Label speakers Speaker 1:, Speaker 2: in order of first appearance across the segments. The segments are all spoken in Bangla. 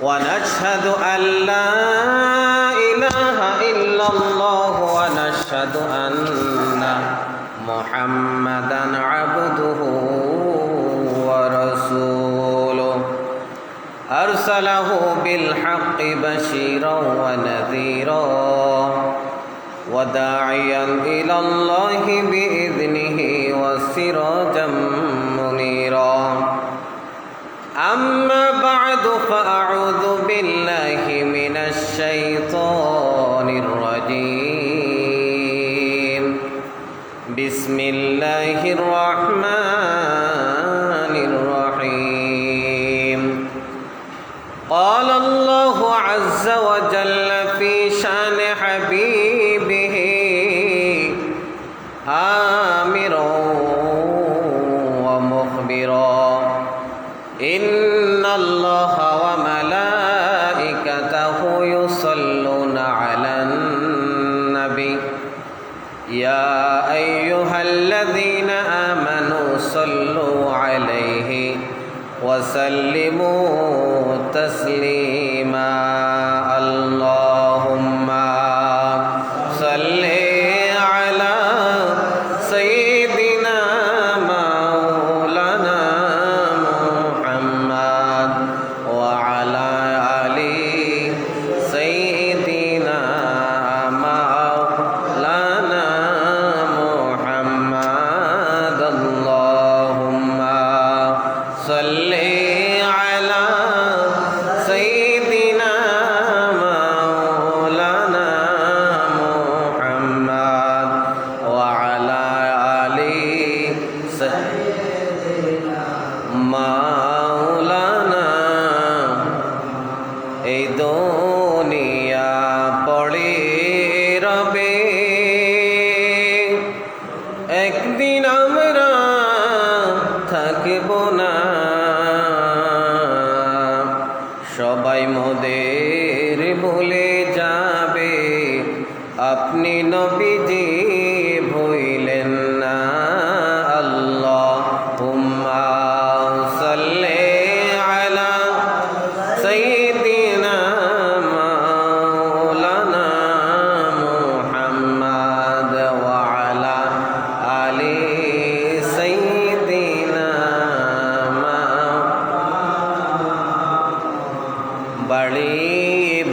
Speaker 1: ونشهد أن لا إله إلا الله ونشهد أن محمدا عبده ورسوله أرسله بالحق بشيرا ونذيرا وداعيا إلى الله بإذنه وسراجا منيرا أما بعد فأعوذ بالله من الشيطان الرجيم بسم الله الرحمن الرحيم قال الله عز وجل في شان حبيبه آمرا ومخبرا إن الله وملائكته يصلون على النبي يا أيها الذين آمنوا صلوا عليه وسلموا تسليما اللهم صل على سيدنا مولانا محمد وعلى آل سيدنا مولانا محمد اللهم صل على سيدنا مولانا محمد وعلى آل سيدنا مولانا এই দুনিয়া পড়ে রবে একদিন আমরা থাকব না সবাই মোদের ভুলে যাবে আপনি নবীজি ভুলেন না আল্লাহুম্মা সাল্লি আলা সাইয়্যিদিনা মাওলানা মুহাম্মদ ওয়া আলা আলি সাইয়্যিদিনা বাড়ি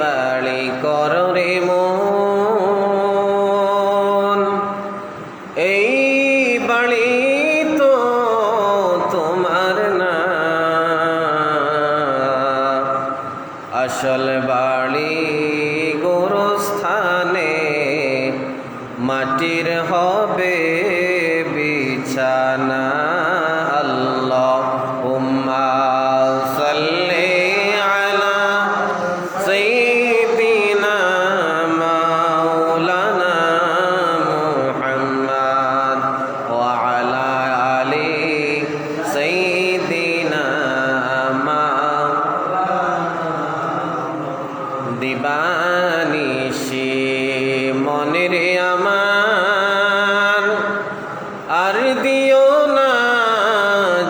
Speaker 1: বাড়ি করে মন এই বাড়ি তো তোমার না আসল বাড়ি গোরস্থানে মাটির হবে বিছানা আল্লাহুম্মা সাল্লি আলা সাইয়্যিদিনা মাওলানা মুহাম্মদ ওয়া আলা আলি সাইয়্যিদিনা দিবানিশি মনের আমার আর দিও না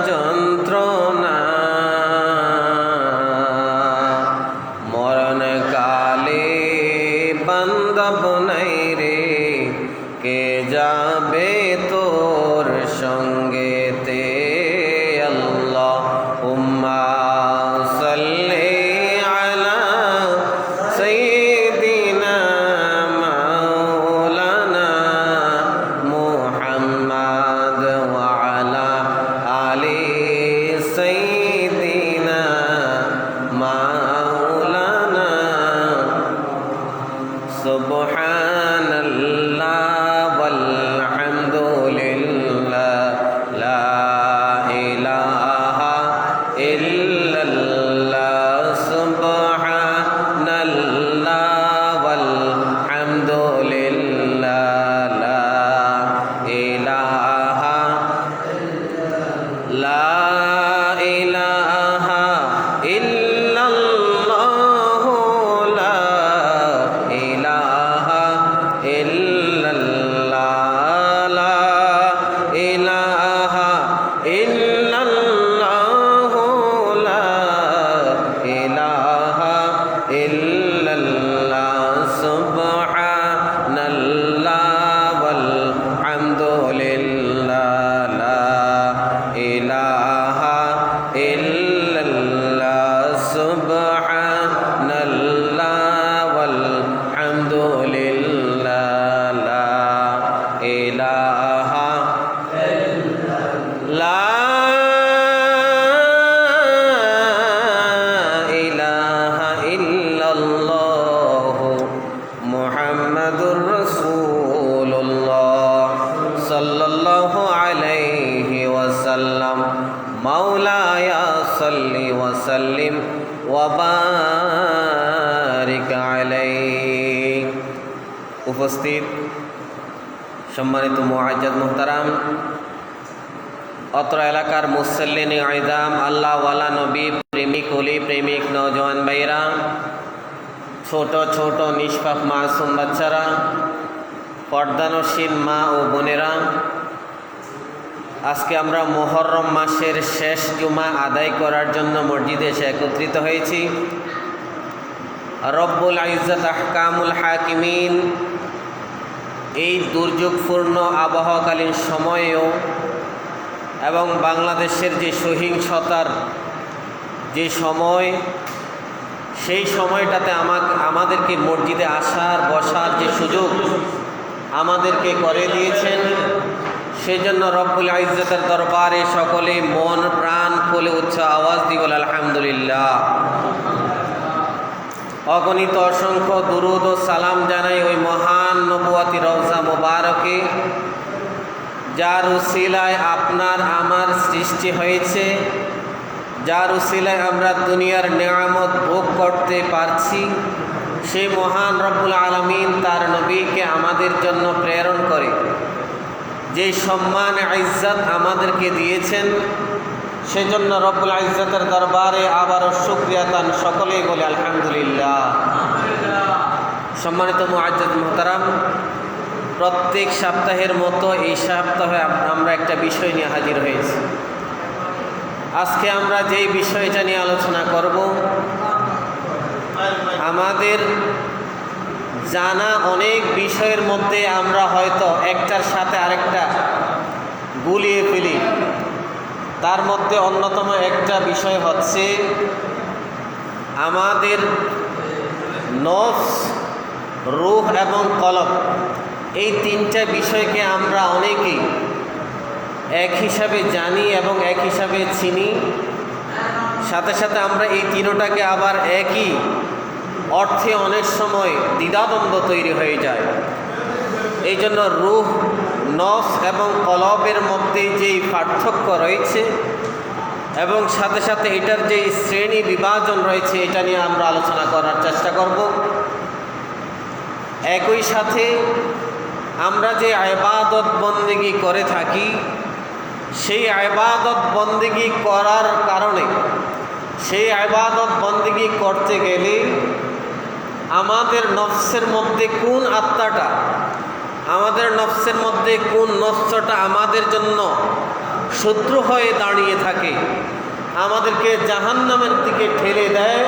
Speaker 1: যন্ত্রণা মরণ কালে বান্দব নাই রে কে যাবে তোর সঙ্গেতে আল্লাহুম্মা সাল্লি আলা সাইয়্যিদিনা وسلم وبارك عليه উপস্থিত সম্মানিত মুআজ্জাজ মুহতারাম, অত্র এলাকার মুসল্লিন আইদাম, আল্লাহ ওয়ালা নবী প্রেমিক ওলি প্রেমিক নওজওয়ান ভাইরা, ছোট ছোট নিষ্পাপ মাসুম বাচ্চারা, পর্দানশীল মা ও বোনেরা, আজকে আমরা মুহররম মাসের শেষ জুমা আদায় করার জন্য মসজিদে এসে একত্রিত হয়েছি। রব্বুল ইজ্জত আহকামুল হাকিমিন এই দুর্যোগপূর্ণ আবহাওয়াকালীন সময়েও এবং বাংলাদেশের যে সহিংসতার যে সময়, সেই সময়টাতে আমাদেরকে মসজিদে আসার বসার যে সুযোগ আমাদেরকে করে দিয়েছেন, সেজন্য রব্বুল ইজ্জতের দরবারে সকলে মন প্রাণ খুলে উচ্চ আওয়াজ দিয়ে বলে আলহামদুলিল্লাহ। অগণিত অসংখ্য দুরুদ ও সালাম জানাই ওই মহান নবুয়াতি রওজা মোবারকে, যার উসিলায় আপনার আমার সৃষ্টি হয়েছে, যার উসিলায় আমরা দুনিয়ার নেয়ামত ভোগ করতে পারছি। সেই মহান রব্বুল আলামিন তার নবীকে আমাদের জন্য প্রেরণ করে যে সম্মান ইজ্জত আমাদেরকে দিয়েছেন, সেজন্য রব্বুল ইজ্জতের দরবারে আবারও শুকরিয়া তান সকলেই বলে আলহামদুলিল্লাহ। সম্মানিত মুআজ্জাজ মুহতারাম, প্রত্যেক সপ্তাহের মতো এই সপ্তাহে আমরা একটা বিষয় নিয়ে হাজির হয়েছি। আজকে আমরা যেই বিষয়টা নিয়ে আলোচনা করব, আমাদের জানা অনেক বিষয়ের মধ্যে আমরা হয়তো একটার সাথে আরেকটা গুলিয়ে ফেলি। তার মধ্যে অন্যতম একটা বিষয় হচ্ছে আমাদের নফস, রূহ এবং কলব। এই তিনটা বিষয়কে আমরা অনেকেই এক হিসাবে জানি এবং এক হিসাবে চিনি, সাথে সাথে আমরা এই তিনটাকে আবার একই অর্থে অনেক সময় দ্বিধাদ্বন্দ্ব তৈরি হয়ে যায়। এই জন্য রূহ, নফস এবং কলবের মধ্যে যেই পার্থক্য রয়েছে এবং সাথে সাথে এটার যে শ্রেণী বিভাজন রয়েছে, এটা নিয়ে আমরা আলোচনা করার চেষ্টা করব। একই সাথে আমরা যে ইবাদত বন্দেগী করে থাকি, সেই ইবাদত বন্দেগী করার কারণে, সেই ইবাদত বন্দেগী করতে গেলে আমাদের নফসের মধ্যে কোন আত্মাটা, আমাদের নফসের মধ্যে কোন নফসটা আমাদের জন্য শত্রু হয়ে দাঁড়িয়ে থাকে, আমাদেরকে জাহান্নামের দিকে ঠেলে দেয়,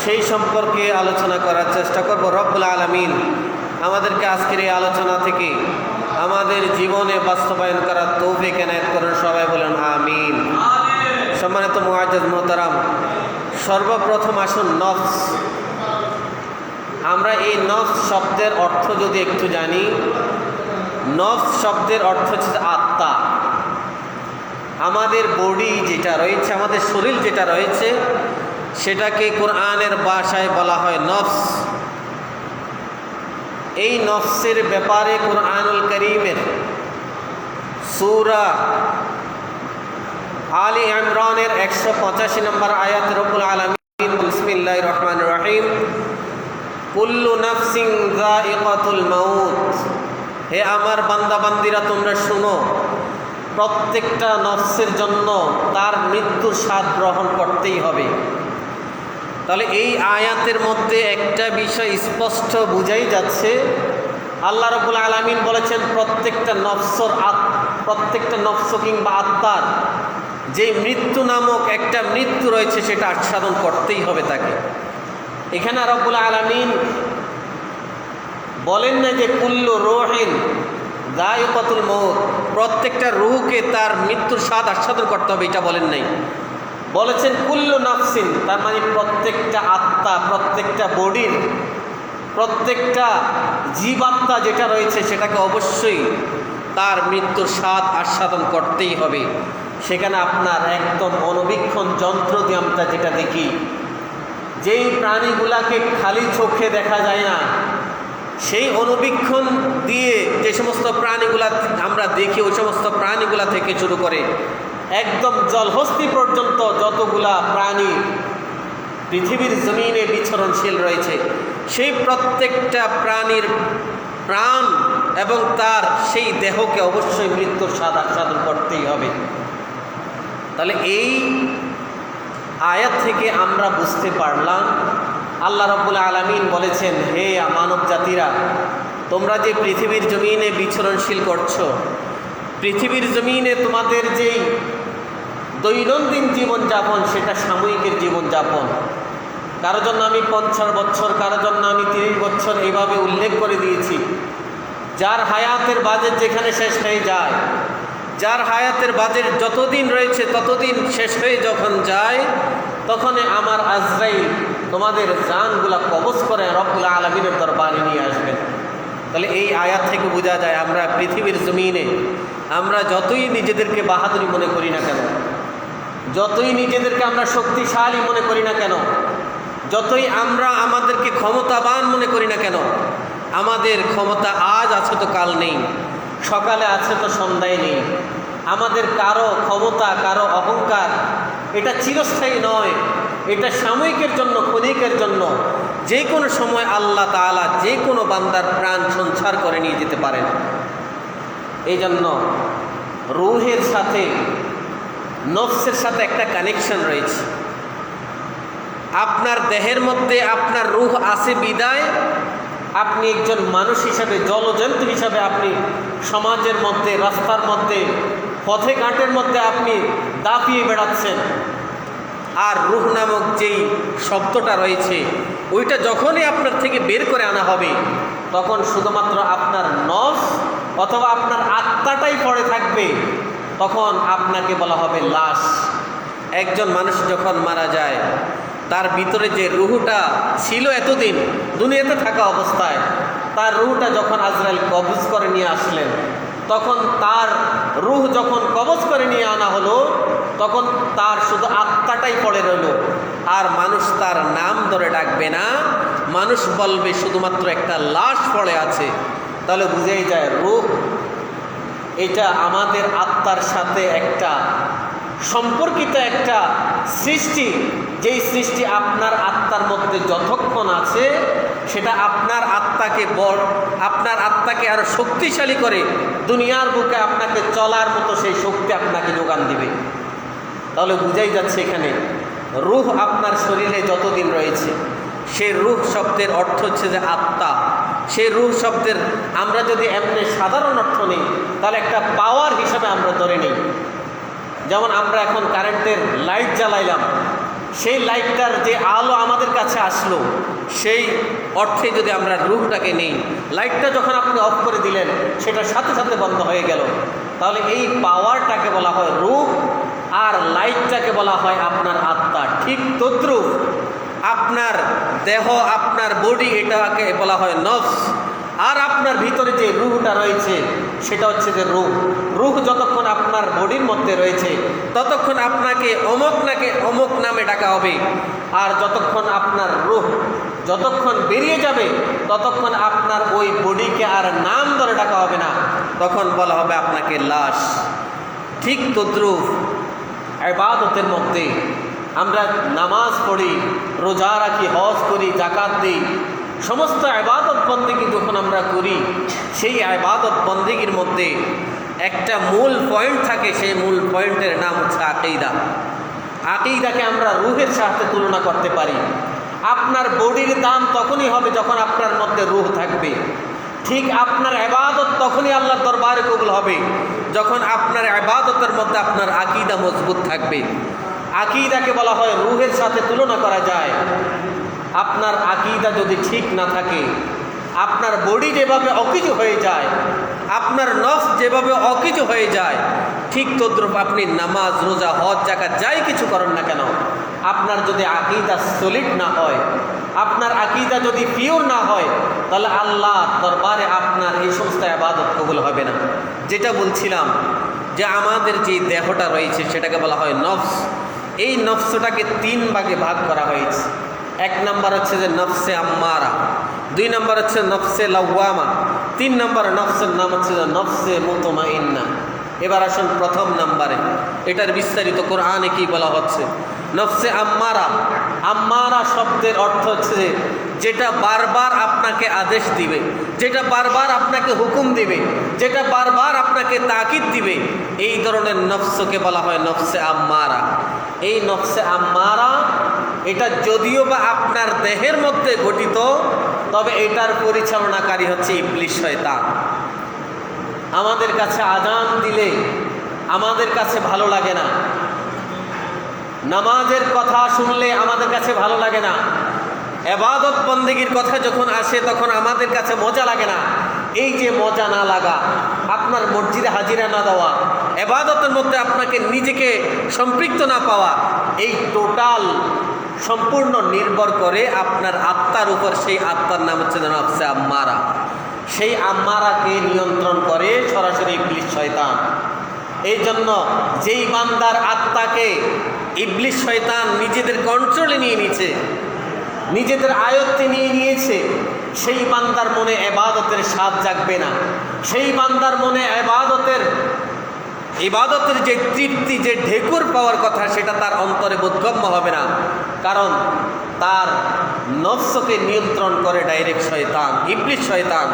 Speaker 1: সেই সম্পর্কে আলোচনা করার চেষ্টা করব। রব্বুল আলামিন আমাদেরকে আজকের এই আলোচনা থেকে আমাদের জীবনে বাস্তবায়ন করার তৌফিক এনায়েত করেন, সবাই বলেন আমিন। সম্মানিত মুআজ্জাজ মুহতারাম, সর্বপ্রথম আসুন নফস। আমরা এই নফস শব্দের অর্থ যদি একটু জানি, নফস শব্দের অর্থ হচ্ছে আত্মা। আমাদের বডি যেটা রয়েছে, আমাদের শরীর যেটা রয়েছে, সেটাকে কোরআনের ভাষায় বলা হয় নফস। এই নফসের ব্যাপারে কোরআনুল কারীমের সূরা আলী ইমরানের 185 নম্বর আয়াত রব্বুল আলামিন বিসমিল্লাহির রহমানির রহিম কুল্লু নাফসিন যায়িকাতুল মাউত। হে আমার বান্দা বান্দিরা, তোমরা শুনো, প্রত্যেকটা নফসের জন্য তার মৃত্যুর স্বাদ গ্রহণ করতেই হবে। তাহলে এই আয়াতের মধ্যে একটা বিষয় স্পষ্ট বুঝাই যাচ্ছে, আল্লাহ রাব্বুল আলামিন বলেছেন প্রত্যেকটা নফস কিংবা আত্মার যে মৃত্যু নামক একটা মৃত্যু রয়েছে, সেটা আস্বাদন করতেই হবে তাকে। এখানে রাব্বুল আলামিন বলেন না যে কুল্লু রূহিন যায়িকাতুল মাউত, প্রত্যেকটা রূহকে তার মৃত্যুর স্বাদ আস্বাদন করতে হবে, এটা বলেন নাই। বলেছেন কুল্লু নাফসিন, তার মানে প্রত্যেকটা আত্মা, প্রত্যেকটা বডির, প্রত্যেকটা জীবাত্মা যেটা রয়েছে, সেটাকে অবশ্যই তার মৃত্যুর স্বাদ আস্বাদন করতেই হবে। সেখানে আপনার একদম অনবীক্ষণ যন্ত্র দিয়ে আমরা যেটা দেখি, যেই প্রাণীগুলাকে খালি চোখে দেখা যায় না, সেই অনবীক্ষণ দিয়ে যে সমস্ত প্রাণীগুলা আমরা দেখি, ওই সমস্ত প্রাণীগুলা থেকে শুরু করে একদম জলহস্তি পর্যন্ত যতগুলা প্রাণী পৃথিবীর জমিনে বিচরণশীল রয়েছে, সেই প্রত্যেকটা প্রাণীর প্রাণ এবং তার সেই দেহকে অবশ্যই মৃত্যুর স্বাদ আস্বাদন করতেই হবে। তাহলে এই আয়াত থেকে আমরা বুঝতে পারলাম আল্লাহ রাব্বুল আলামিন বলেছেন, হে মানব জাতিরা, তোমরা যে পৃথিবীর জমিনে বিচরণশীল করছো, পৃথিবীর জমিনে তোমাদের যেই দৈনন্দিন জীবনযাপন সেটা সাময়িকের জীবনযাপন। কারো জন্য আমি 50 বছর, কারো জন্য আমি 30 বছর এইভাবে উল্লেখ করে দিয়েছি। যার হায়াতের বাজেট যেখানে শেষ হয়ে যায়, যার হায়াতের বাজেট যতদিন রয়েছে ততদিন শেষ হয়ে যখন যায়, তখন আমার আজরাইল তোমাদের জানগুলা কবজ করে রব্বুল আলামিনের দরবারে নিয়ে আসবেন। তাহলে এই আয়াত থেকে বোঝা যায় আমরা পৃথিবীর জমিনে আমরা যতই নিজেদেরকে বাহাদুরি মনে করি না কেন, যতই নিজেদেরকে আমরা শক্তিশালী মনে করি না কেন, যতই আমরা আমাদেরকে ক্ষমতাবান মনে করি না কেন, আমাদের ক্ষমতা আজ আছে তো কাল নেই, সকালে আছে তো সন্ধ্যায় নেই। আমাদের কারো ক্ষমতা, কারো অহংকার এটা চিরস্থায়ী নয়, এটা সাময়িকের জন্য, ক্ষণিকের জন্য। যে কোনো সময় আল্লাহ তাআলা যে কোনো বান্দার প্রাণ সঞ্চার করে নিয়ে যেতে পারেন। এই জন্য রূহের সাথে, নফসের সাথে একটা কানেকশন রয়েছে। আপনার দেহের মধ্যে আপনার রূহ আছে বিদায় আপনি একজন মানুষ হিসাবে, জলজন্তু হিসাবে আপনি সমাজের মধ্যে, রাস্তার মধ্যে, পথে ঘাটের মধ্যে আপনি দাপিয়ে বেড়াচ্ছেন। আর রূহ নামক যেই শব্দটা রয়েছে, ওইটা যখনই আপনার থেকে বের করে আনা হবে, তখন শুধুমাত্র আপনার নফস অথবা আপনার আত্মাটাই পড়ে থাকবে। তখন আপনাকে বলা হবে লাশ। একজন মানুষ যখন মারা যায়, তার ভিতরে যে রুহটা ছিল এতদিন দুনিয়াতে থাকা অবস্থায়, তার রুহটা যখন আজরাইল কবজ করে নিয়ে আসলেন, তখন তার রুহ যখন কবজ করে নিয়ে আনা হলো, তখন তার শুধু আত্মাটাই পড়ে রইল। আর মানুষ তার নাম ধরে ডাকবে না, মানুষ বলবে শুধুমাত্র একটা লাশ পড়ে আছে। তাহলে বুঝেই যায় রূহ এটা আমাদের আত্মার সাথে একটা সম্পর্কিত একটা সৃষ্টি। যেই সৃষ্টি আপনার আত্মার মধ্যে যতক্ষণ আছে, সেটা আপনার আত্মাকে আরো শক্তিশালী করে দুনিয়ার বুকে আপনাকে চলার মতো সেই শক্তি আপনাকে যোগান দিবে। তাহলে বুঝাই যাচ্ছে এখানে রূহ আপনার শরীরে যতদিন রয়েছে, সেই রূহ শব্দের অর্থ হচ্ছে যে আত্মা। সেই রূহ শব্দের আমরা যদি এমনি সাধারণ অর্থ নিই, তাহলে একটা পাওয়ার হিসাবে আমরা ধরে নিই। যেমন আমরা এখন কারেন্টের লাইট জ্বালাইলাম, সেই লাইটটার যে আলো আমাদের কাছে আসলো, সেই অর্থে যদি আমরা রূহটাকে নিই, লাইটটা যখন আপনি অফ করে দিলেন, সেটার সাথে সাথে বন্ধ হয়ে গেল। তাহলে এই পাওয়ারটাকে বলা হয় রূহ, আর লাইটটাকে বলা হয় আপনার আত্মা। ঠিক তদ্রূপ আপনার দেহ, আপনার বডি, এটাকে বলা হয় নফস। আর আপনার ভিতরে যে রূহটা রয়েছে, সেটা হচ্ছে যে রূহ। রূহ যতক্ষণ আপনার বডির মধ্যে রয়েছে, ততক্ষণ আপনাকে অমুক নামে ডাকা হবে। আর যতক্ষণ আপনার রূহ যতক্ষণ বেরিয়ে যাবে, ততক্ষণ আপনার ওই বডিকে আর নাম ধরে ডাকা হবে না, তখন বলা হবে আপনাকে লাশ। ঠিক তদ্রূপ ইবাদতের মধ্যে আমরা নামাজ পড়ি, রোজা রাখি, হজ করি, যাকাত দিই, সমস্ত ইবাদত বন্দেগী যখন আমরা করি, সেই ইবাদত বন্দেগীর মধ্যে একটা মূল পয়েন্ট থাকে। সেই মূল পয়েন্টের নাম হচ্ছে আকীদা। আকীদাকে আমরা রূহের সাথে তুলনা করতে পারি। আপনার বডির দাম তখনই হবে যখন আপনার মধ্যে রূহ থাকবে। ঠিক আপনার ইবাদত তখনই আল্লাহর দরবারে কবুল হবে যখন আপনার ইবাদতের মধ্যে আপনার আকীদা মজবুত থাকবে। আকীদাকে বলা হয় রূহের সাথে তুলনা করা যায়। আপনার আকীদা যদি ঠিক না থাকে, আপনার বডি যেভাবে অকিছু হয়ে যায়, আপনার নফস যেভাবে অকিছু হয়ে যায়, ঠিক তদ্রূপ আপনি নামাজ, রোজা, হজ, যাকাত যাই কিছু করেন না কেন, আপনার যদি আকীদা সলিড না হয়, আপনার আকীদা যদি পিওর না হয়, তাহলে আল্লাহ দরবারে আপনার এই সমস্ত ইবাদত কবুল হবে না। যেটা বলছিলাম যে আমাদের যে দেহটা রয়েছে, সেটাকে বলা হয় নফস। এই নফসটাকে 3 ভাগে ভাগ করা হয়েছে। 1 নম্বর হচ্ছে যে নফসে আম্মারা, 2 নম্বর হচ্ছে নফসে লাওয়ামা, 3 নম্বর নফসের নাম হচ্ছে যে নফসে মুতমাইন্না। এবার আসুন প্রথম নাম্বারে, এটার বিস্তারিত কোরআনে কি বলা হচ্ছে। নফসে আম্মারা, আম্মারা শব্দের অর্থ হচ্ছে যেটা বারবার আপনাকে আদেশ দিবে, যেটা বারবার আপনাকে হুকুম দিবে, যেটা বারবার আপনাকে তাকিদ দিবে, এই ধরনের নফসকে বলা হয় নফসে আম্মারা। এই নফসে আম্মারা এটা যদিও বা আপনার দেহের মধ্যে গঠিত, তবে এটার পরিচালনাকারী হচ্ছে ইবলিস শয়তান। আমাদের কাছে আজান দিলে আমাদের কাছে ভালো লাগে না, নামাজের কথা শুনলে আমাদের কাছে ভালো লাগে না, ইবাদত বন্দেগীর কথা যখন আসে তখন আমাদের কাছে মজা লাগে না। এই যে মজা না লাগা, আপনার মসজিদে হাজিরা না দেওয়া, ইবাদতের মধ্যে আপনাকে নিজেকে সম্পৃক্ত না পাওয়া, এই টোটাল সম্পূর্ণ নির্ভর করে আপনার আত্মার উপর। সেই আত্মার নাম হচ্ছে নফসে আম্মারা। সেই আম্মারাকে নিয়ন্ত্রণ করে সরাসরি ইবলিস শয়তান। এই জন্য যেই বান্দার আত্মাকে ইবলিস শয়তান নিজেদের কন্ট্রোলে নিয়ে নিয়েছে, নিজেদের আয়ত্তে নিয়ে নিয়েছে, সেই বান্দার মনে ইবাদতের স্বাদ জাগবে না। সেই বান্দার মনে ইবাদতের যে তৃপ্তি, যে ঢেকুর পাওয়ার কথা, সেটা তার অন্তরে বোধগম্য হবে না। কারণ তার নফসকে নিয়ন্ত্রণ করে ডাইরেক্ট শয়তান, ইবলিস শয়তান।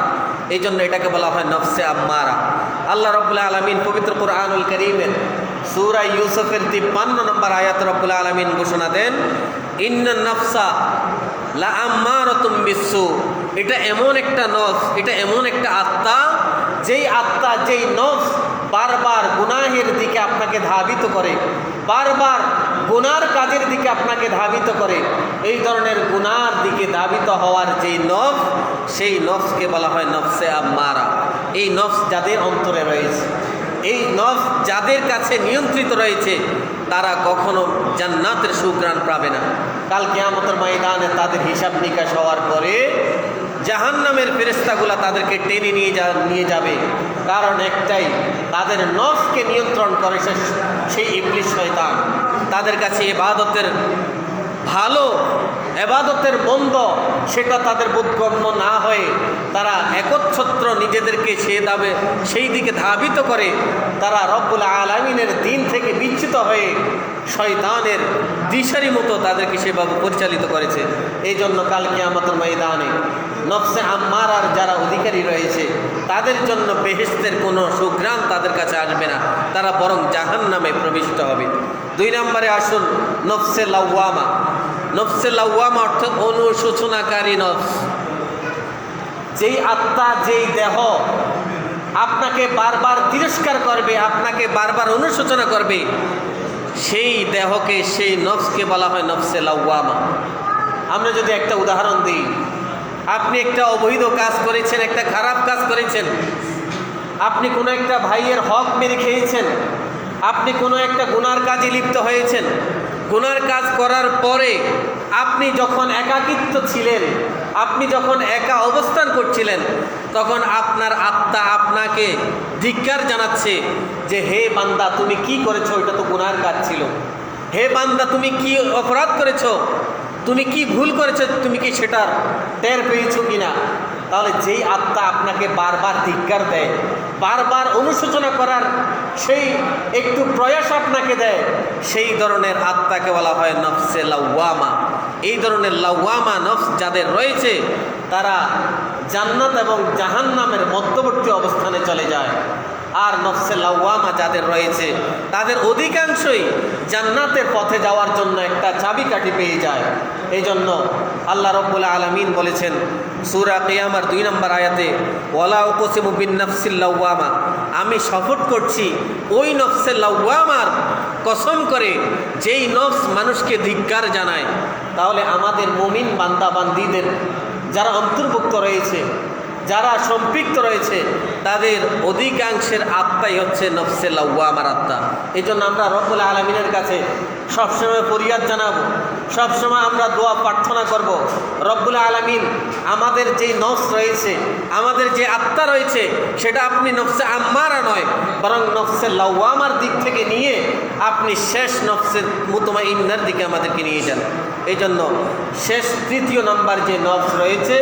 Speaker 1: এই জন্য এটাকে বলা হয় নফসে আম্মারা। আল্লাহ রাব্বুল আলামিন পবিত্র কুরআনুল কারীমের সূরা ইউসুফের 53 নম্বর আয়াতে রাব্বুল আলামিন ঘোষণা দেন, ইন্নান নাফসা লা আম্মারাতুম বিসসু। এটা এমন একটা নফস, এটা এমন একটা আত্মা, যেই আত্মা, যেই নফস বারবার গুনাহের দিকে আপনাকে ধাবিত করে, বারবার গুনার কাজের দিকে আপনাকে ধাবিত করে। এই ধরনের গুনার দিকে ধাবিত হওয়ার যেই নফস, সেই নফসকে বলা হয় নফসে আম্মারা। এই নফস যাদের অন্তরে রয়েছে, এই নফস যাদের কাছে নিয়ন্ত্রিত রয়েছে, তারা কখনো জান্নাতের সুঘ্রাণ পাবে না। কাল কিয়ামতের ময়দানে তাদের হিসাব নিকাশ হওয়ার পরে জাহান্নামের ফেরেশতাগুলা তাদেরকে টেনে নিয়ে যাবে। কারণ একটাই, তাদের নফসকে নিয়ন্ত্রণ করে সেই ইবলিস শয়তান। তাদের কাছে ইবাদতের ভালো, ইবাদতের মন্দ, সেটা তাদের বোধগম্য না হয়ে তারা একচ্ছত্র নিজেদেরকে সেই দিকে ধাবিত করে। তারা রব্বুল আলামিনের দিন থেকে বিচ্যুত হয়ে শয়তানের দিশারি মতো তাদেরকে সেভাবে পরিচালিত করেছে। এই জন্য কাল কিয়ামতের ময়দানে নফসে আম্মারার যারা অধিকারী রয়েছে, তাদের জন্য বেহেশতের কোনো সুঘ্রাণ তাদের কাছে আসবে না, তারা বরং জাহান্নামে প্রবিষ্ট হবে। 2 নম্বরে আসুন নফসে লাওয়ামা। নফসে লাওয়ামা অর্থ অনুশোচনাকারী নফস। যেই আত্মা, যেই দেহ আপনাকে বারবার তিরস্কার করবে, আপনাকে বারবার অনুশোচনা করবে, সেই দেহকে, সেই নফসকে বলা হয় নফসে লাওয়ামা। আমরা যদি একটা উদাহরণ দিই, আপনি একটা অবৈধ কাজ করেছেন, একটা খারাপ কাজ করেছেন, আপনি কোনো একটা ভাইয়ের হক মেরে খেয়েছেন, আপনি কোনো একটা গুনার কাজে লিপ্ত হয়েছেন। গুনার কাজ করার পরে আপনি যখন একাকিত্ব ছিলেন, আপনি যখন একা অবস্থান করছিলেন, তখন আপনার আত্মা আপনাকে ধিক্কার জানাচ্ছে যে, হে বান্দা, তুমি কি করেছো? এটা তো গুনার কাজ ছিল। হে বান্দা, তুমি কি অপরাধ করেছো? তুমি কি ভুল করেছো? তুমি কি সেটার টের পেয়েছো কিনা? তাহলে যেই আত্মা আপনাকে বারবার ধিক্কার দেয়, বারবার অনুশোচনা করার সেই একটু প্রয়াস আপনাকে দেয়, সেই ধরনের আত্মাকে বলা হয় নফসে লাওয়ামা। এই ধরনের লাওয়ামা নফস যাদের রয়েছে, তারা জান্নাত এবং জাহান্নামের মধ্যবর্তী অবস্থানে চলে যায়। আর নফসে লাওয়ামা যাদের রয়েছে, তাদের অধিকাংশই জান্নাতের পথে যাওয়ার জন্য একটা চাবিকাঠি পেয়ে যায়। এই জন্য আল্লাহ রাব্বুল আলামিন বলেছেন সূরা কিয়ামার 2 নম্বর আয়াতে, ওয়ালা উকসিমু বিন নফসিল লাওয়ামা, আমি শপথ করছি ওই নফসে লাওয়ামার কসম করে যেই নফস মানুষকে ধিক্কার জানায়। তাহলে আমাদের মুমিন বান্দা বান্দীদের যারা অন্তর্ভুক্ত রয়েছে, যারা সম্পৃক্ত রয়েছে, তাদের অধিকাংশের আত্মাই হচ্ছে নফসে লাওয়ামার আত্মা। এই জন্য আমরা রব্বুল আলামিনের কাছে সবসময় ফরিয়াদ জানাবো, সবসময় আমরা দোয়া প্রার্থনা করব, রব্বুল আলামিন আমাদের যে নফস রয়েছে, আমাদের যে আত্মা রয়েছে, সেটা আপনি নফসে আম্মারা নয়, বরং নফসে লাওয়ামার দিক থেকে নিয়ে আপনি শেষ নফসে মুতমাইন্নার দিকে আমাদেরকে নিয়ে যান। এই জন্য শেষ তৃতীয় নাম্বার যে নফস রয়েছে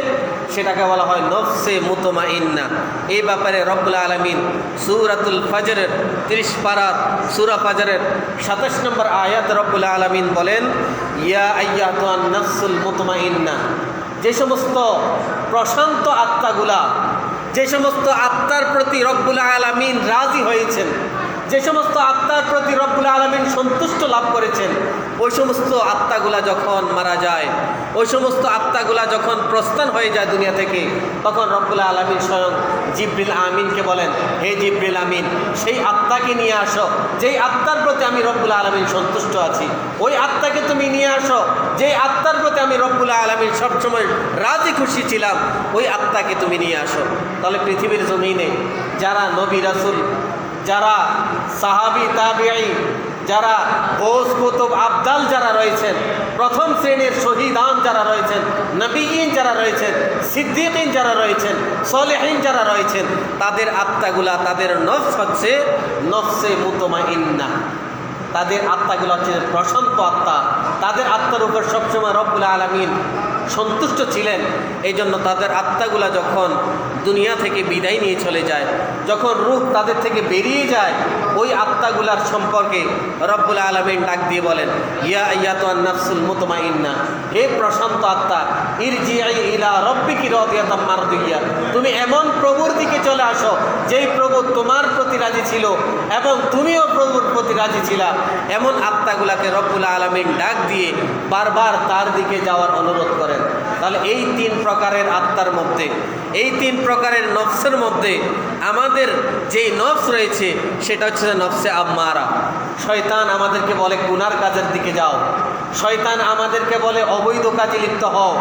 Speaker 1: সেটাকে বলা হয় নফসে মুতমাইন্না। এই ব্যাপারে রব্বুল আলামিন সূরাতুল ফজরের 30 পারার সূরা ফজরের 27 নম্বর আয়াত রব্বুল আলামিন বলেন, ইয়া আইয়াতুন নাফসুল মুতমাইন্না, যে সমস্ত প্রশান্ত আত্মাগুলা, যে সমস্ত আত্মার প্রতি রব্বুল আলামিন রাজি হয়েছেন, যে সমস্ত আত্মার প্রতি রব্বুল আলামিন সন্তুষ্ট লাভ করেছেন, ওই সমস্ত আত্মাগুলা যখন মারা যায়, ওই সমস্ত আত্মাগুলা যখন প্রস্থান হয়ে যায় দুনিয়া থেকে, তখন রব্বুল আলামিন স্বয়ং জিবরিল আমিনকে বলেন, হে জিবরিল আমিন, সেই আত্মাকে নিয়ে আসো যেই আত্মার প্রতি আমি রব্বুল আলামিন সন্তুষ্ট আছি। ওই আত্মাকে তুমি নিয়ে আসো যেই আত্মার প্রতি আমি রব্বুল আলামিন সবসময় রাজি খুশি ছিলাম, ওই আত্মাকে তুমি নিয়ে আসো। তাহলে পৃথিবীর জমিনে যারা নবী রাসূল, যারা সাহাবী তাবিঈ, যারা গৌস কুতুব আবদাল যারা রয়েছেন, প্রথম শ্রেণীর শহীদান যারা রয়েছেন, নবীয়িন যারা রয়েছেন, সিদ্দিকিন যারা রয়েছেন, সলিহিন যারা রয়েছেন, তাদের আত্মাগুলা, তাদের নফস হচ্ছে নফসে মুতমাইন্না। তাদের আত্মাগুলো হচ্ছে প্রশান্ত আত্মা। তাদের আত্মার উপর সবসময় রব্বুল আলামিন সন্তুষ্ট ছিলেন। এই জন্য তাদের আত্মাগুলা যখন দুনিয়া থেকে বিদায় নিয়ে চলে যায়, যখন রূহ তাদের থেকে বেরিয়ে যায়, ওই আত্মাগুলার সম্পর্কে রব্বুল আলামিন ডাক দিয়ে বলেন, ইয়া আইয়াতুন নাফসুল মুতমাইন্না, হে প্রশান্ত আত্মা, ইরজিই ইলা রাব্বিকি রাদিয়াতাম মারদিয়া, তুমি এমন প্রভুর দিকে চলে আসো যেই প্রভু তোমার প্রতি রাজি ছিল এবং তুমিও প্রভুর প্রতি রাজি ছিলা। এমন আত্মাগুলাকে রব্বুল আলামিন ডাক দিয়ে বারবার তার দিকে যাওয়ার অনুরোধ করেন। তাহলে এই 3 প্রকারের আত্মার মধ্যে, এই 3 প্রকারের নফসের মধ্যে আমাদের যেই নফস রয়েছে সেটা হচ্ছে নফসে আম্মারা। শয়তান আমাদেরকে বলে গুনার কাজের দিকে যাও, শয়তান আমাদেরকে বলে অবৈধ কাজে লিপ্ত হও,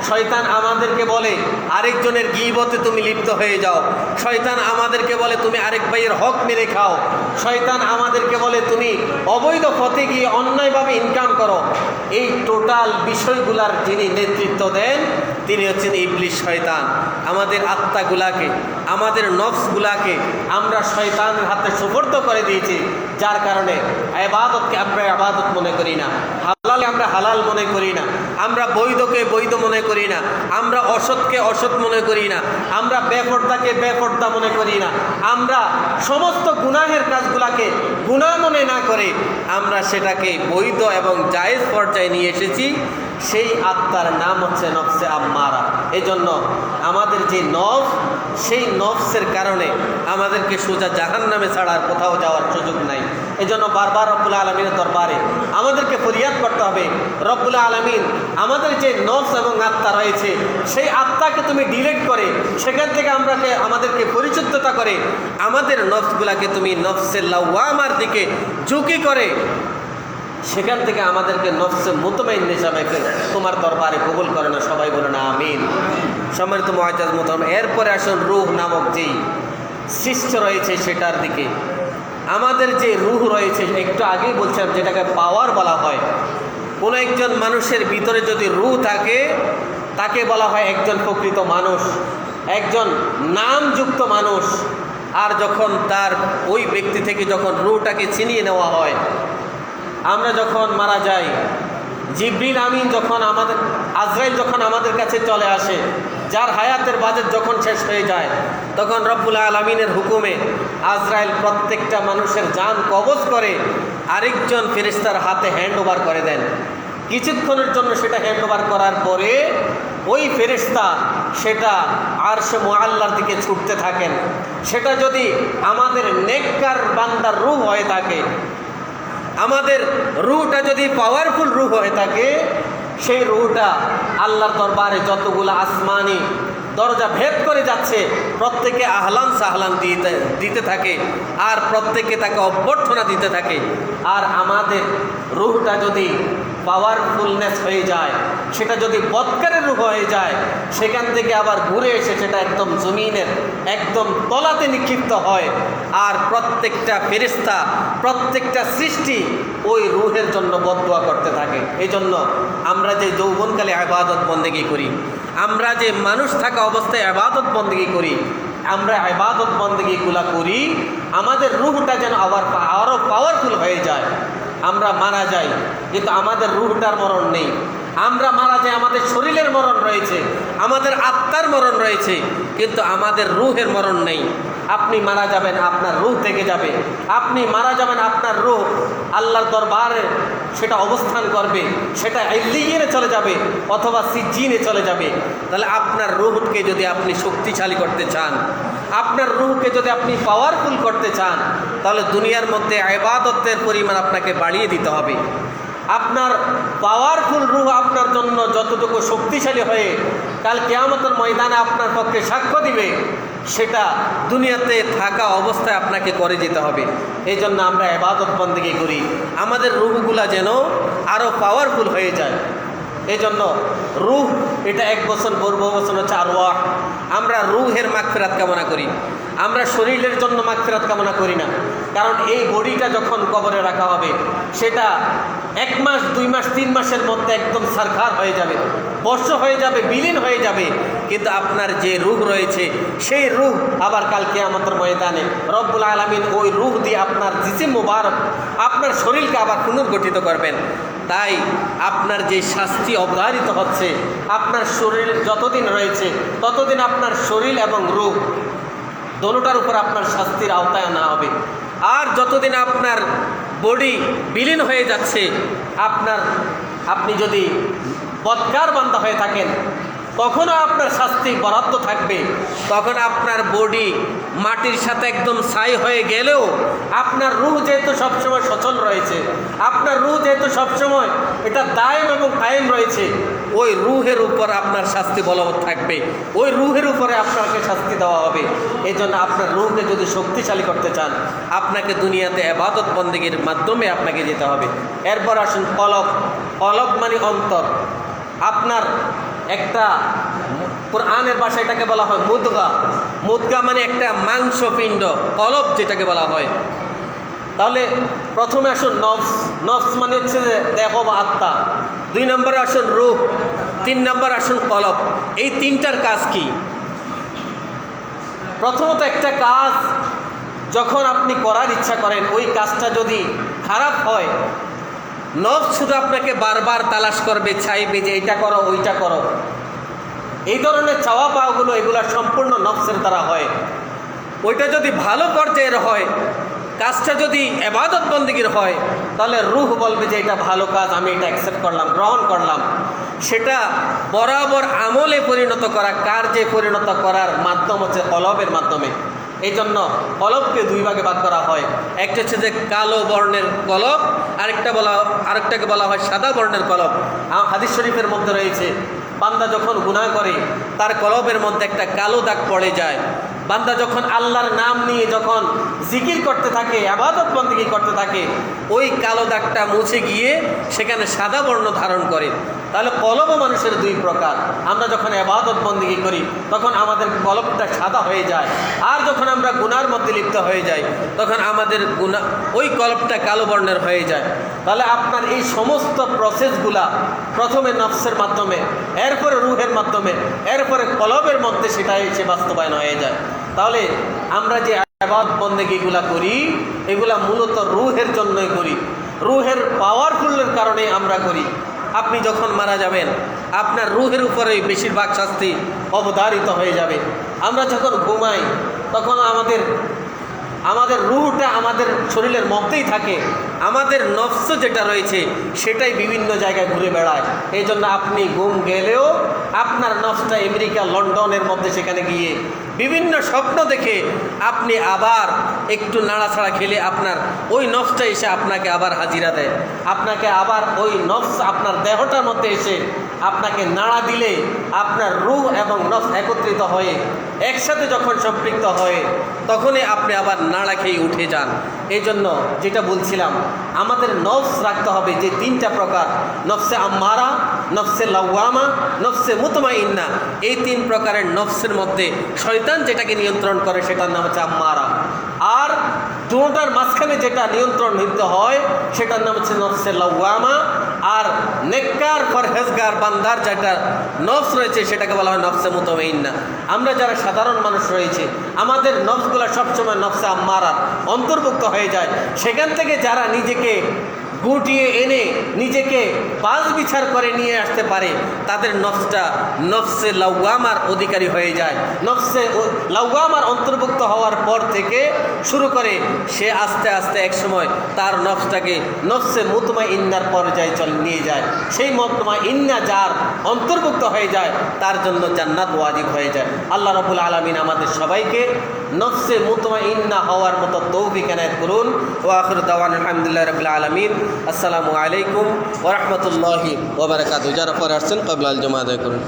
Speaker 1: শয়তান আমাদেরকে বলে আরেকজনের গীবতে তুমি লিপ্ত হয়ে যাও, শয়তান আমাদেরকে বলে তুমি আরেক ভাইয়ের হক মেরে খাও, শয়তান আমাদেরকে বলে তুমি অবৈধ পথে গিয়ে অন্যায়ভাবে ইনকাম করো। এই টোটাল বিষয়গুলার যিনি নেতৃত্ব দেন তিনি হচ্ছেন ইবলিস, শয়তান। আমাদের আত্মাগুলাকে, আমাদের নফসগুলাকে আমরা শয়তানের হাতে সুপর্দ করে দিয়েছি, যার কারণে ইবাদতকে আমরা ইবাদত মনে করি না, হালাল আমরা হালাল মনে করি না, আমরা বৈধকে বৈধ মনে করি না, আমরা অসৎকে অসৎ মনে করি না, আমরা বেপরদাকে বেপরদা মনে করি না, আমরা সমস্ত গুনাহের কাজগুলাকে গুনাহ মনে না করে আমরা সেটাকে বৈধ এবং জায়েজ পর্যায়ে নিয়ে এসেছি। সেই আত্মার নাম হচ্ছে নফসে আম্মারা। এই জন্য আমাদের যে নফস, সেই নফসের কারণে আমাদেরকে সোজা জাহান্নামে ছাড়া আর কোথাও যাওয়ার সুযোগ নাই। এই জন্য বারবার রব্বুল আলামিনের দরবারে আমাদেরকে ফরিয়াদ করতে হবে, রব্বুল আলামিন আমাদের যে নফস এবং আত্মা রয়েছে সেই আত্মাকে তুমি ডিলিট করে সেখান থেকে আমাদেরকে পরিশুদ্ধতা করে আমাদের নফসগুলাকে তুমি নফসে লাওয়ামার দিকে ঝুঁকি করে সেখান থেকে আমাদেরকে নফসে মুতমাইন্না হিসাবে তোমার দরবারে কবুল করে না। সবাই বলে না আমিন। সম্মানিত মুআজ্জাজ মুহতারাম, এরপরে আসুন রূহ নামক যেই সৃষ্টি রয়েছে সেটার দিকে। আমাদের যে রূহ রয়েছে, একটু আগেই বলছিলাম, যেটাকে পাওয়ার বলা হয়। কোনো একজন মানুষের ভিতরে যদি রূহ থাকে তাকে বলা হয় একজন প্রকৃত মানুষ, একজন নামযুক্ত মানুষ। আর যখন তার ওই ব্যক্তি থেকে যখন রূহটাকে ছিনিয়ে নেওয়া হয়, আমরা যখন মারা যাই, জিবরিল আমিন যখন আজরাইল যখন আমাদের কাছে চলে আসে, যার হায়াতের বাজেট যখন শেষ হয়ে যায়, তখন রব্বুল আলামিনের হুকুমে আজরাইল প্রত্যেকটা মানুষের জান কবজ করে আরেকজন ফেরেশতার হাতে হ্যান্ড ওভার করে দেন। কিছুক্ষণের জন্য সেটা হ্যান্ড ওভার করার পরে ওই ফেরেশতা সেটা আরশে মুআল্লার দিকে ছুটতে থাকেন। সেটা যদি আমাদের নেককার বান্দার রূহ হয়ে থাকে, আমাদের রূহটা যদি পাওয়ারফুল রূহ হয়ে থাকে, সেই রূহটা আল্লাহর দরবারে যতগুলো আসমানি দরজা ভেদ করে যাচ্ছে প্রত্যেকে আহলান সাহলান দিতে থাকে আর প্রত্যেকে তাকে অভ্যর্থনা দিতে থাকে। আর আমাদের রূহটা যদি পাওয়ারফুলনেস হয়ে যায়, সেটা যদি বৎকারের রূহ হয়ে যায়, সেখান থেকে আবার ঘুরে এসে সেটা একদম জমিনের একদম তলাতে নিক্ষিপ্ত হয়। আর প্রত্যেকটা ফেরেশতা, প্রত্যেকটা সৃষ্টি ওই রূহের জন্য বদদুয়া করতে থাকে। এই জন্য আমরা যে যৌবনকালে ইবাদত বন্দেগী করি, আমরা যে মানুষ থাকা অবস্থায় ইবাদত বন্দেগী করি, আমরা ইবাদত বন্দেগীগুলা করি আমাদের রূহটা যেন আরও পাওয়ারফুল হয়ে যায়। আমরা মারা যাই কিন্তু আমাদের রূহটার মরণ নেই। আমরা মারা যাই, আমাদের শরীরের মরণ রয়েছে, আমাদের আত্মার মরণ রয়েছে, কিন্তু আমাদের রূহের মরণ নেই। আপনি মারা যাবেন, আপনার রূহ থেকে যাবে। আপনি মারা যাবেন, আপনার রূহ আল্লাহর দরবারে সেটা অবস্থান করবে, সেটা ইল্লিয়িনে চলে যাবে অথবা সিজ্জিনে চলে যাবে। তাহলে আপনার রূহকে যদি আপনি শক্তিশালী করতে চান, আপনার রূহকে যদি আপনি পাওয়ারফুল করতে চান, তাহলে দুনিয়ার মধ্যে ইবাদতের পরিমাণ আপনাকে বাড়িয়ে দিতে হবে। আপনার পাওয়ারফুল রূহ আপনার জন্য যতটুকু শক্তিশালী হয়ে কাল কিয়ামতের ময়দানে আপনার পক্ষে সাক্ষ্য দিবে, সেটা দুনিয়াতে থাকা অবস্থায় আপনাকে করে যেতে হবে। এই জন্য আমরা ইবাদত বন্দেগী করি, আমাদের রূহগুলা যেন আরও পাওয়ারফুল হয়ে যায়। এই জন্য রূহ এটা এক বছর বছর হচ্ছে আরওয়াহ। আমরা রূহের মাগফিরাত কামনা করি, আমরা শরীরের জন্য মাগফিরাত কামনা করি না। কারণ এই বডিটা যখন কবরে রাখা হবে, সেটা 1 মাস 2 মাস 3 মাসের মধ্যে একদম সারখার হয়ে যাবে, বর্ষ হয়ে যাবে, বিলীন হয়ে যাবে। কিন্তু আপনার যে রূহ রয়েছে, সেই রূহ আবার কাল কিয়ামতের ময়দানে রব্বুল আলামিন ওই রূহ দিয়ে আপনার জিসিম মুবারক, আপনার শরীরকে আবার পুনর্গঠিত করবেন। তাই আপনার যে শাস্তি অবধারিত হচ্ছে, আপনার শরীর যতদিন রয়েছে ততদিন আপনার শরীর এবং রূহ দোনোটার উপর আপনার শাস্তির আওতায় আনা হবে। আর যতদিন আপনার বডি বিলীন হয়ে যাচ্ছে, আপনি যদি বদকার বান্দা হয়ে থাকেন, তখনও আপনার শাস্তি বরাদ্দ থাকবে। তখন আপনার বডি মাটির সাথে একদম ছাই হয়ে গেলেও আপনার রূহ যেহেতু সবসময় সচল রয়েছে, আপনার রূহ যেহেতু সবসময় এটা দায়েম এবং কায়েম রয়েছে, ওই রূহের উপর আপনার শাস্তি বলবৎ থাকবে, ওই রূহের উপরে আপনাকে শাস্তি দেওয়া হবে। এই জন্য আপনার রূহকে যদি শক্তিশালী করতে চান, আপনাকে দুনিয়াতে ইবাদত বন্দেগীর মাধ্যমে আপনাকে যেতে হবে। এরপর আসুন কলব। কলব মানে অন্তর। আপনার একটা কোরআনের ভাষায় এটাকে বলা হয় মুদগা। মুদগা মানে একটা মাংসপিণ্ড, কলব যেটাকে বলা হয়। তাহলে প্রথমে আসুন নফস। নফস মানে হচ্ছে যে দেহ বা আত্মা। 2 নম্বরে আসুন রূহ, 3 নম্বর আসুন কলব। এই তিনটার কাজ কি? প্রথমত একটা কাজ যখন আপনি করার ইচ্ছা করেন, ওই কাজটা যদি খারাপ হয়, নফস শুধু আপনাকে বারবার তালাশ করবে, চাইবে যে এইটা করো ওইটা করো। এই ধরনের চাওয়া পাওয়াগুলো এগুলো সম্পূর্ণ নফসের দ্বারা হয়। ওইটা যদি ভালো পর্যায়ের হয়, কাজটা যদি ইবাদত বন্দেগীর হয়, তাহলে রূহ বলবে যে এটা ভালো কাজ, আমি এটা অ্যাকসেপ্ট করলাম, গ্রহণ করলাম। সেটা বরাবর আমলে পরিণত করা, কার্যে পরিণত করার মাধ্যম হচ্ছে কলবের মাধ্যমে। এই জন্য কলবকে 2 ভাগে ভাগ করা হয়। একটা হচ্ছে যে কালো বর্ণের কলব, আরেকটাকে বলা হয় সাদা বর্ণের কলব। হাদিস শরীফের মধ্যে রয়েছে, বান্দা যখন গুনাহ করে তার কলবের মধ্যে একটা কালো দাগ পড়ে যায়। বান্দা যখন আল্লাহর নাম নিয়ে যখন জিকির করতে থাকে, ইবাদত বন্দেগী করতে থাকে, ওই কালো দাগটা মুছে গিয়ে সেখানে সাদা বর্ণ ধারণ করে। তাহলে কলবও মানুষের 2 প্রকার। আমরা যখন ইবাদত বন্দেগী করি তখন আমাদের কলবটা সাদা হয়ে যায়, আর যখন আমরা গুনার মধ্যে লিপ্ত হয়ে যাই তখন আমাদের ওই কলবটা কালো বর্ণের হয়ে যায়। তাহলে আপনার এই সমস্ত প্রসেসগুলা প্রথমে নফসের মাধ্যমে, এরপরে রূহের মাধ্যমে, এরপরে কলবের মধ্যে সেটা এসে বাস্তবায়ন হয়ে যায়। তাহলে আমরা যে ইবাদত বন্দেগীগুলা করি, এগুলা মূলত রূহের জন্যই করি, রূহের পাওয়ারফুলের কারণে আমরা করি। আপনি যখন মারা যাবেন, আপনার রূহের উপরেই বেশিরভাগ শাস্তি অবধারিত হয়ে যাবে। আমরা যখন ঘুমাই তখন আমাদের রূহটা আমাদের শরীরের মধ্যেই থাকে, আমাদের নফস যেটা রয়েছে সেটাই বিভিন্ন জায়গায় ঘুরে বেড়ায়। এই জন্য আপনি ঘুম গেলেও আপনার নফসটা আমেরিকা, লন্ডনের মধ্যে সেখানে গিয়ে বিভিন্ন স্বপ্ন দেখে আপনি আবার একটু নাড়াছাড়া খেলে আপনার ওই নফসটা এসে আপনাকে আবার হাজিরা দেয়। আপনাকে আবার ওই নফস আপনার দেহটার মধ্যে এসে আপনাকে নাড়া দিলে আপনার রূহ এবং নফস একত্রিত হয়ে একসাথে যখন সম্পৃক্ত হয়, তখনই আপনি আবার নাড়া খেয়ে উঠে যান। এই জন্য যেটা বলছিলাম, আমাদের নফস রাখতে হবে যে 3টা প্রকার, নফসে আম্মারা, নফসে লাওয়ামা, নফসে মুতমাইন্না। এই 3 প্রকারের নফসের মধ্যে শয়তান যেটাকে নিয়ন্ত্রণ করে সেটার নাম হচ্ছে আম্মারা। আর দুটার মাঝখানে যেটা নিয়ন্ত্রণ নিতে হয় সেটার নাম হচ্ছে নফসে লাওয়ামা। আর নেককার পরহেজগার বান্দার যেটা নফস রয়েছে সেটাকে বলা হয় নফসে মুতমাইন্না। আমরা যারা সাধারণ মানুষ রয়েছে আমাদের নফসগুলো সবসময় নফসে আম্মারার অন্তর্ভুক্ত হয়ে যায়। সেখান থেকে যারা নিজেকে গুটিয়ে এনে নিজেকে পাঁচ বিচার করে নিয়ে আসতে পারে তাদের নফসটা নফসে লাওয়ামার অধিকারী হয়ে যায়। নফসে লাওয়ামার অন্তর্ভুক্ত হওয়ার পর থেকে শুরু করে সে আস্তে আস্তে এক সময় তার নফসটাকে নফসে মুতমাইন্নার পর্যায়ে নিয়ে যায়। সেই মুতমাইন্না যার অন্তর্ভুক্ত হয়ে যায় তার জন্য জান্নাত ওয়াজিব হয়ে যায়। আল্লাহ রাব্বুল আলামিন আমাদের সবাইকে নফসে মুতমাইন্না হওয়ার মতো তৌফিক এনায়েত করুন। ওয়া আখিরু দাওয়ানা আলহামদুলিল্লাহি রাব্বিল আলামিন। আসসালামু আলাইকুম ওয়া রাহমাতুল্লাহি ওয়া বারাকাতুহু। যারা পরে আসছেন ক্বাবলা আল জুমা আদায় করুন।